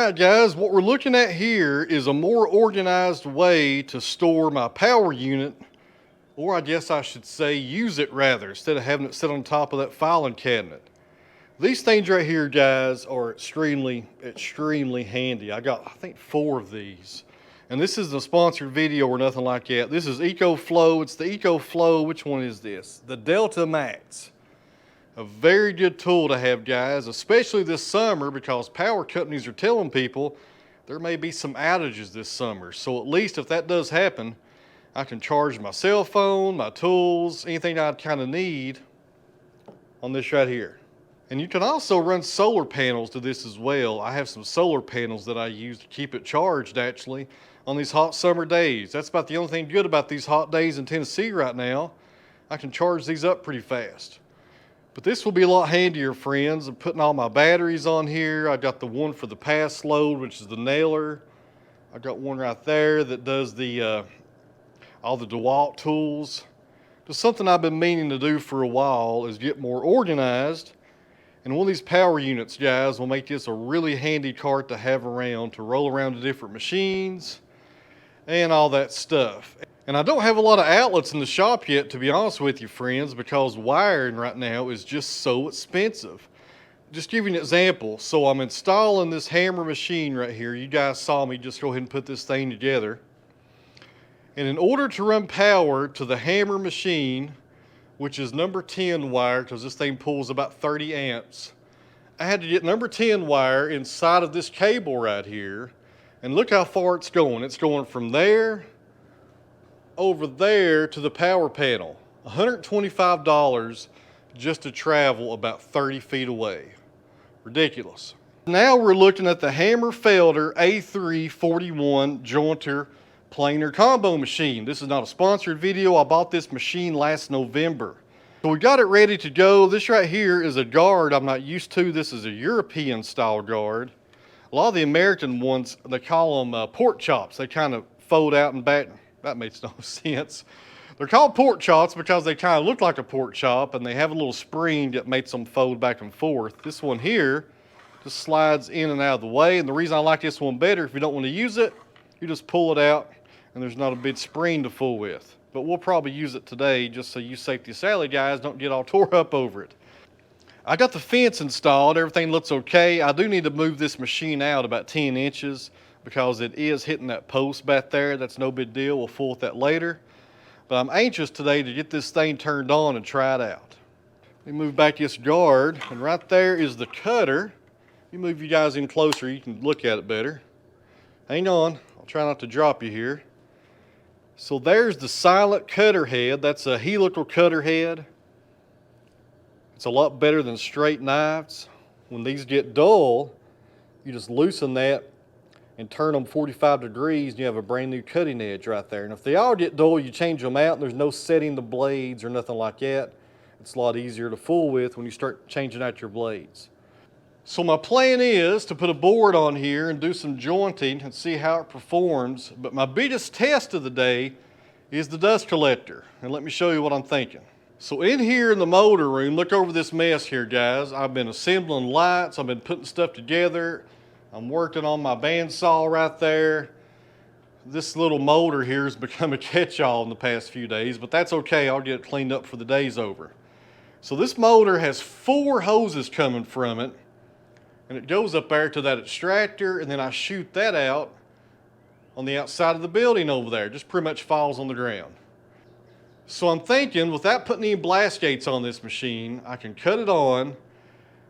Alright guys, what we're looking at here is a more organized way to store my power unit, or I guess I should say use it rather, instead of having it sit on top of that filing cabinet. These things right here guys are extremely handy. I got I think 4 of these. And this isn't a sponsored video or nothing like that. This is EcoFlow. It's the EcoFlow. Which one is this? The Delta Max. A very good tool to have guys, especially this summer, because power companies are telling people there may be some outages this summer. So at least if that does happen, I can charge my cell phone, my tools, anything I'd kind of need on this right here. And you can also run solar panels to this as well. I have some solar panels that I use to keep it charged actually on these hot summer days. That's about the only thing good about these hot days in Tennessee right now. I can charge these up pretty fast. But this will be a lot handier, friends. I'm putting all my batteries on here. I got the one for the pass load, which is the nailer. I got one right there that does the all the DeWalt tools. Just something I've been meaning to do for a while is get more organized. And one of these power units, guys, will make this a really handy cart to have around to roll around to different machines and all that stuff. And I don't have a lot of outlets in the shop yet, to be honest with you, friends, because wiring right now is just so expensive. Just give you an example. So I'm installing this hammer machine right here. You guys saw me just go ahead and put this thing together. And in order to run power to the hammer machine, which is number 10 wire, because this thing pulls about 30 amps, I had to get number 10 wire inside of this cable right here. And look how far it's going. It's going from there over there to the power panel. $125 just to travel about 30 feet away. Ridiculous. Now we're looking at the Hammer Felder A341 jointer planer combo machine. This is not a sponsored video. I bought this machine last November. So we got it ready to go. This right here is a guard I'm not used to. This is a European style guard. A lot of the American ones, they call them pork chops. They kind of fold out and back. That makes no sense. They're called pork chops because they kind of look like a pork chop and they have a little spring that makes them fold back and forth. This one here just slides in and out of the way. And the reason I like this one better, if you don't want to use it, you just pull it out and there's not a big spring to fool with. But we'll probably use it today just so you Safety Sally guys don't get all tore up over it. I got the fence installed. Everything looks okay. I do need to move this machine out about 10 inches. Because it is hitting that post back there. That's no big deal. We'll fool with that later. But I'm anxious today to get this thing turned on and try it out. Let me move back this guard, and right there is the cutter. You move you guys in closer, you can look at it better. Hang on, I'll try not to drop you here. So there's the silent cutter head. That's a helical cutter head. It's a lot better than straight knives. When these get dull, you just loosen that and turn them 45 degrees and you have a brand new cutting edge right there. And if they all get dull, you change them out and there's no setting the blades or nothing like that. It's a lot easier to fool with when you start changing out your blades. So my plan is to put a board on here and do some jointing and see how it performs. But my biggest test of the day is the dust collector. And let me show you what I'm thinking. So in here in the motor room, look over this mess here guys. I've been assembling lights, I've been putting stuff together. I'm working on my bandsaw right there. This little motor here has become a catch-all in the past few days, but that's okay. I'll get it cleaned up for the day's over. So this motor has 4 hoses coming from it, and it goes up there to that extractor, and then I shoot that out on the outside of the building over there. It just pretty much falls on the ground. So I'm thinking, without putting any blast gates on this machine, I can cut it on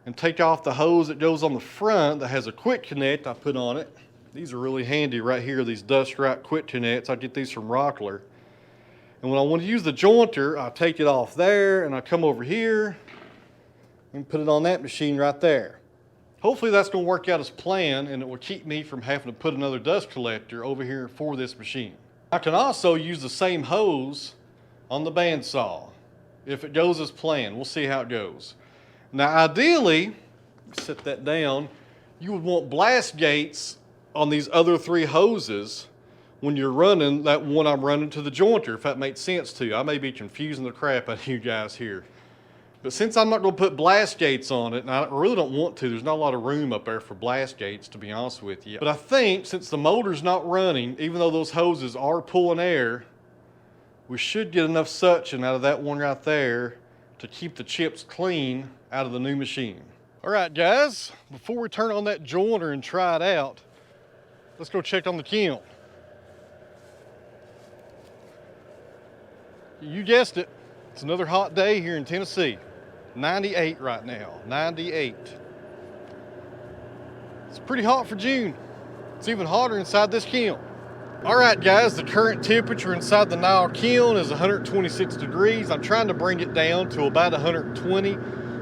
and take off the hose that goes on the front that has a quick connect I put on it. These are really handy right here, these dust wrap quick connects. I get these from Rockler. And when I want to use the jointer, I take it off there and I come over here and put it on that machine right there. Hopefully that's going to work out as planned and it will keep me from having to put another dust collector over here for this machine. I can also use the same hose on the bandsaw if it goes as planned. We'll see how it goes. Now ideally, set that down, you would want blast gates on these other 3 hoses when you're running that one I'm running to the jointer, if that makes sense to you. I may be confusing the crap out of you guys here. But since I'm not going to put blast gates on it, and I really don't want to, there's not a lot of room up there for blast gates, to be honest with you. But I think since the motor's not running, even though those hoses are pulling air, we should get enough suction out of that one right there to keep the chips clean out of the new machine. All right, guys, before we turn on that jointer and try it out, let's go check on the kiln. You guessed it, it's another hot day here in Tennessee. 98 right now, 98. It's pretty hot for June. It's even hotter inside this kiln. All right, guys, the current temperature inside the Nile kiln is 126 degrees. I'm trying to bring it down to about 120.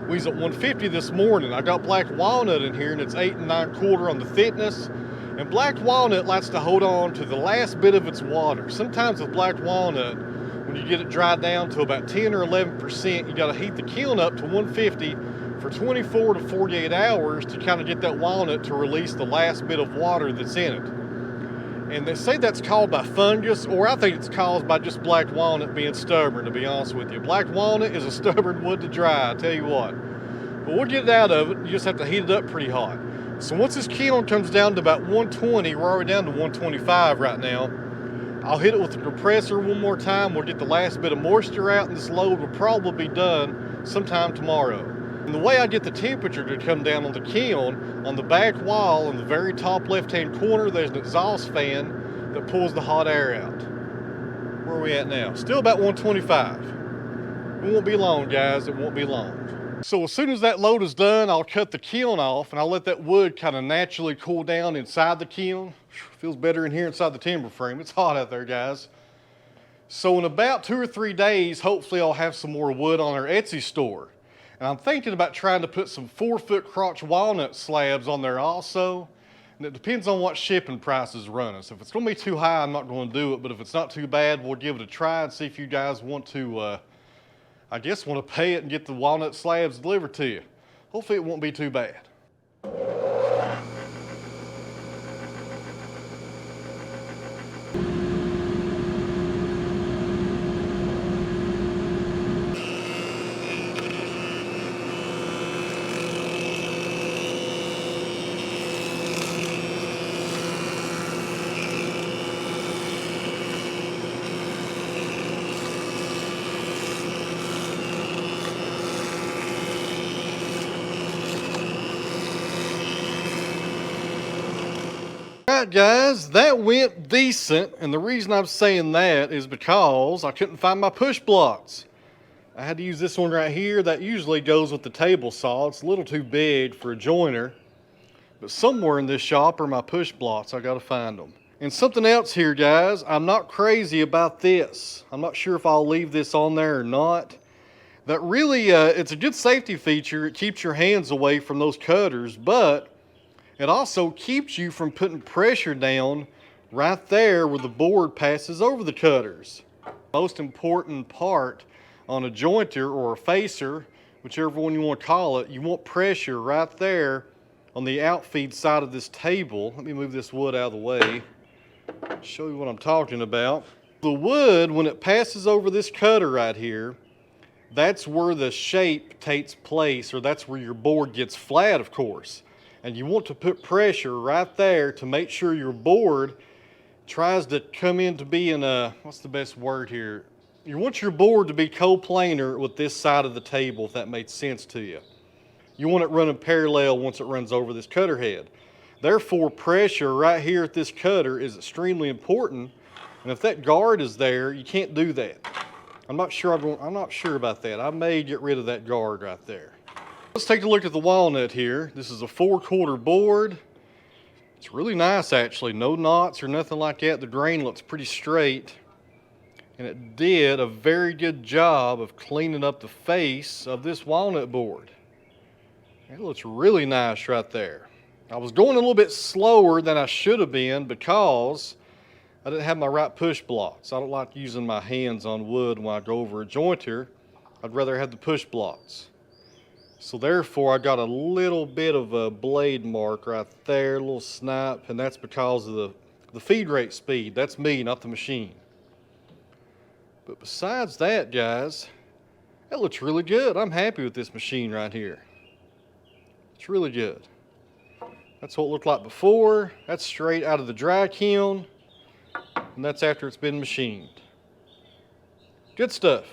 We was at 150 this morning. I got black walnut in here, and it's 8 9/4 on the thickness. And black walnut likes to hold on to the last bit of its water. Sometimes with black walnut, when you get it dried down to about 10 or 11%, you got to heat the kiln up to 150 for 24 to 48 hours to kind of get that walnut to release the last bit of water that's in it. And they say that's caused by fungus, or I think it's caused by just black walnut being stubborn, to be honest with you. Black walnut is a stubborn wood to dry, I tell you what. But we'll get it out of it. You just have to heat it up pretty hot. So once this kiln comes down to about 120, we're already down to 125 right now. I'll hit it with the compressor one more time. We'll get the last bit of moisture out, and this load will probably be done sometime tomorrow. And the way I get the temperature to come down on the kiln, on the back wall in the very top left-hand corner, there's an exhaust fan that pulls the hot air out. Where are we at now? Still about 125. It won't be long, guys. It won't be long. So as soon as that load is done, I'll cut the kiln off, and I'll let that wood kind of naturally cool down inside the kiln. Feels better in here inside the timber frame. It's hot out there, guys. So in about 2 or 3 days, hopefully I'll have some more wood on our Etsy store. And I'm thinking about trying to put some 4-foot crotch walnut slabs on there also. And it depends on what shipping price is running. So if it's going to be too high, I'm not going to do it. But if it's not too bad, we'll give it a try and see if you guys want to, I guess, want to pay it and get the walnut slabs delivered to you. Hopefully it won't be too bad. Alright guys, that went decent, and the reason I'm saying that is because I couldn't find my push blocks. I had to use this one right here. That usually goes with the table saw. It's a little too big for a joiner, but somewhere in this shop are my push blocks. I gotta find them. And something else here, guys, I'm not crazy about this. I'm not sure if I'll leave this on there or not. That really, it's a good safety feature. It keeps your hands away from those cutters, but it also keeps you from putting pressure down right there where the board passes over the cutters. Most important part on a jointer or a facer, whichever one you want to call it, you want pressure right there on the outfeed side of this table. Let me move this wood out of the way, show you what I'm talking about. The wood, when it passes over this cutter right here, that's where the shape takes place, or that's where your board gets flat, of course. And you want to put pressure right there to make sure your board tries to come into being a, what's the best word here? You want your board to be coplanar with this side of the table, if that makes sense to you. You want it running parallel once it runs over this cutter head. Therefore, pressure right here at this cutter is extremely important. And if that guard is there, you can't do that. I'm not sure about that. I may get rid of that guard right there. Let's take a look at the walnut here. This is a 4/4 board. It's really nice actually, no knots or nothing like that. The grain looks pretty straight. And it did a very good job of cleaning up the face of this walnut board. It looks really nice right there. I was going a little bit slower than I should have been because I didn't have my right push blocks. I don't like using my hands on wood when I go over a jointer. I'd rather have the push blocks. So therefore I got a little bit of a blade mark right there, a little snap, and that's because of the feed rate speed. That's me, not the machine. But besides that, guys, That looks really good. I'm happy with this machine right here. It's really good. That's what it looked like before. That's straight out of the dry kiln. And that's after it's been machined. Good stuff.